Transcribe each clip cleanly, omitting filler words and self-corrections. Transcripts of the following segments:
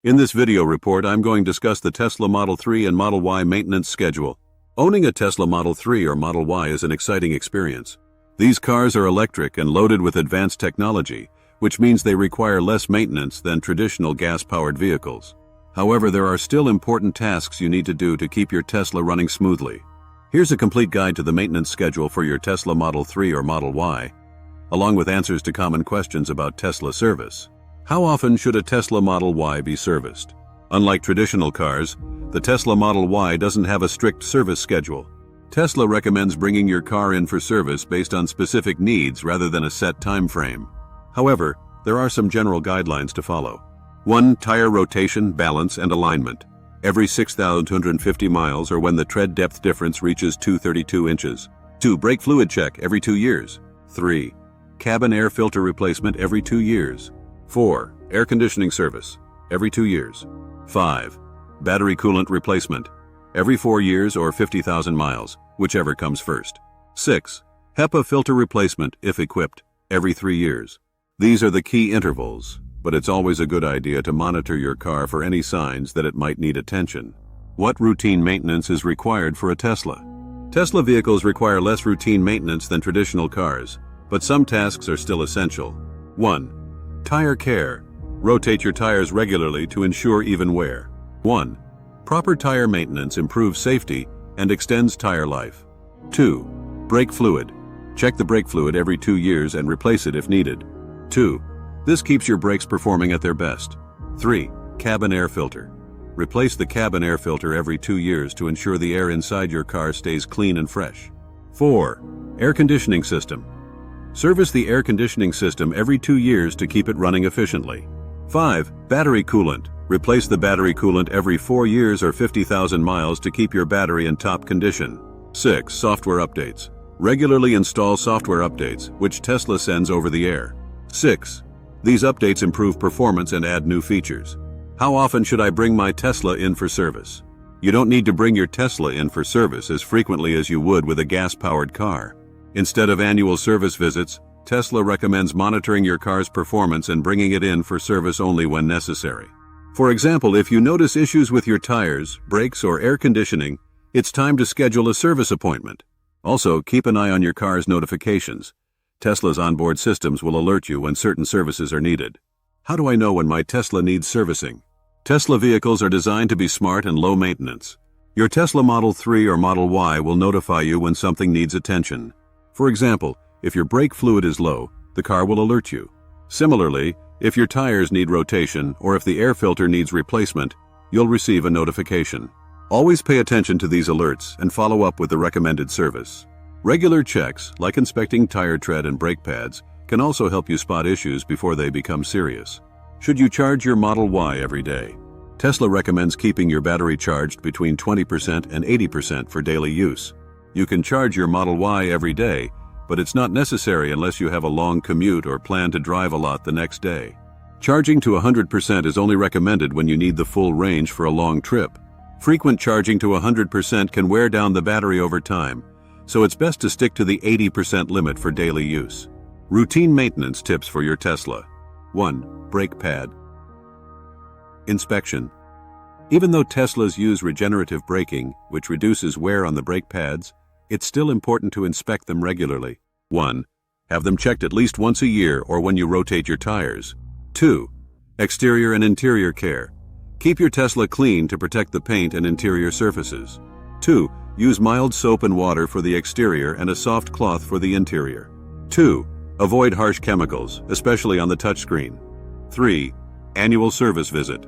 In this video report, I'm going to discuss the Tesla Model 3 and Model Y maintenance schedule. Owning a Tesla Model 3 or Model Y is an exciting experience. These cars are electric and loaded with advanced technology, which means they require less maintenance than traditional gas-powered vehicles. However, there are still important tasks you need to do to keep your Tesla running smoothly. Here's a complete guide to the maintenance schedule for your Tesla Model 3 or Model Y, along with answers to common questions about Tesla service. How often should a Tesla Model Y be serviced? Unlike traditional cars, the Tesla Model Y doesn't have a strict service schedule. Tesla recommends bringing your car in for service based on specific needs rather than a set time frame. However, there are some general guidelines to follow. 1. Tire rotation, balance, and alignment. Every 6,250 miles or when the tread depth difference reaches 232 inches. 2. Brake fluid check every 2 years. 3. Cabin air filter replacement every 2 years. 4. Air conditioning service, every 2 years. 5. Battery coolant replacement, every 4 years or 50,000 miles, whichever comes first. 6. HEPA filter replacement, if equipped, every 3 years. These are the key intervals, but it's always a good idea to monitor your car for any signs that it might need attention. What routine maintenance is required for a Tesla? Tesla vehicles require less routine maintenance than traditional cars, but some tasks are still essential. 1. Tire care. Rotate your tires regularly to ensure even wear. 1. Proper tire maintenance improves safety and extends tire life. 2. Brake fluid. Check the brake fluid every 2 years and replace it if needed. 2. This keeps your brakes performing at their best. 3. Cabin air filter. Replace the cabin air filter every 2 years to ensure the air inside your car stays clean and fresh. 4. Air conditioning system. Service the air conditioning system every 2 years to keep it running efficiently. 5. Battery coolant. Replace the battery coolant every 4 years or 50,000 miles to keep your battery in top condition. 6. Software updates. Regularly install software updates, which Tesla sends over the air. 6. These updates improve performance and add new features. How often should I bring my Tesla in for service? You don't need to bring your Tesla in for service as frequently as you would with a gas-powered car. Instead of annual service visits, Tesla recommends monitoring your car's performance and bringing it in for service only when necessary. For example, if you notice issues with your tires, brakes, or air conditioning, it's time to schedule a service appointment. Also, keep an eye on your car's notifications. Tesla's onboard systems will alert you when certain services are needed. How do I know when my Tesla needs servicing? Tesla vehicles are designed to be smart and low maintenance. Your Tesla Model 3 or Model Y will notify you when something needs attention. For example, if your brake fluid is low, the car will alert you. Similarly, if your tires need rotation or if the air filter needs replacement, you'll receive a notification. Always pay attention to these alerts and follow up with the recommended service. Regular checks, like inspecting tire tread and brake pads, can also help you spot issues before they become serious. Should you charge your Model Y every day? Tesla recommends keeping your battery charged between 20% and 80% for daily use. You can charge your Model Y every day, but it's not necessary unless you have a long commute or plan to drive a lot the next day. Charging to 100% is only recommended when you need the full range for a long trip. Frequent charging to 100% can wear down the battery over time, so it's best to stick to the 80% limit for daily use. Routine maintenance tips for your Tesla. 1. Brake pad inspection. Even though Teslas use regenerative braking, which reduces wear on the brake pads, it's still important to inspect them regularly. 1. Have them checked at least once a year or when you rotate your tires. 2. Exterior and interior care. Keep your Tesla clean to protect the paint and interior surfaces. 2. Use mild soap and water for the exterior and a soft cloth for the interior. 2. Avoid harsh chemicals, especially on the touchscreen. 3. Annual service visit.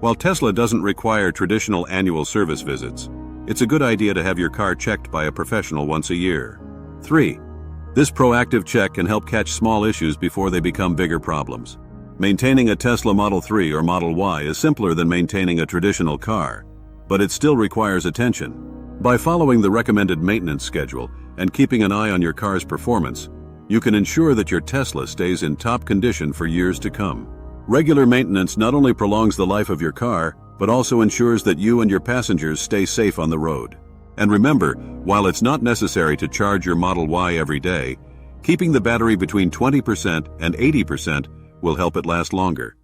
While Tesla doesn't require traditional annual service visits, it's a good idea to have your car checked by a professional once a year. 3. This proactive check can help catch small issues before they become bigger problems. Maintaining a Tesla Model 3 or Model Y is simpler than maintaining a traditional car, but it still requires attention. By following the recommended maintenance schedule and keeping an eye on your car's performance, you can ensure that your Tesla stays in top condition for years to come. Regular maintenance not only prolongs the life of your car, but also ensures that you and your passengers stay safe on the road. And remember, while it's not necessary to charge your Model Y every day, keeping the battery between 20% and 80% will help it last longer.